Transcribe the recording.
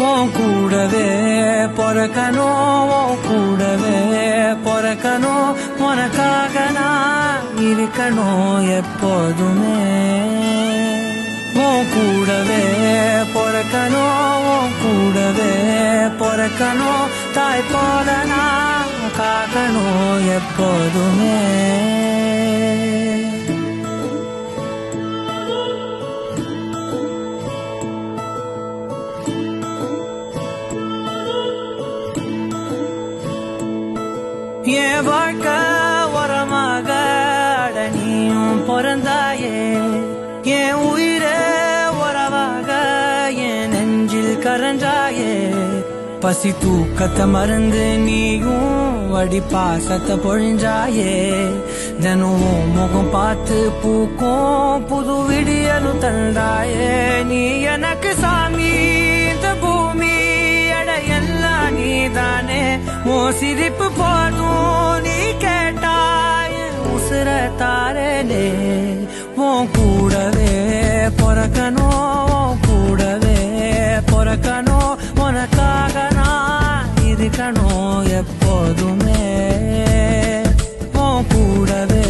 உன் கூடவே பொறக்கணும், உன் கூடவே பொறக்கணும், உனக்காக நான் இருக்கணும் எப்போதுமே. உன் கூடவே பொறக்கணும், உன் கூடவே பொறக்கணும், தாய் போல நான் காக்கணும் எப்போதுமே. என் வாழ்க்கை உரமாக நீயும் பிறந்தாயே, என் உயிரே உறவாக என் நெஞ்சில் கரஞ்சாயே. பசி தூக்கத்தை மறந்து நீயும் அடி பாசத்தை பொழிஞ்சாயே. தினம் முகம் பார்த்து பூக்கும் புது விடியலும் தந்தாயே. நீ எனக்கு சாமி, இந்த பூமி எல்லாம் நீதானே. ஓ சிரிப்பு போதும் நீ கேட்டாய் உசுர தாரனே. உன் கூடவே பொறக்கணும், கூடவே பொறக்கணும், உனக்காக நான் இருக்கணும் எப்போதுமே. உன் கூடவே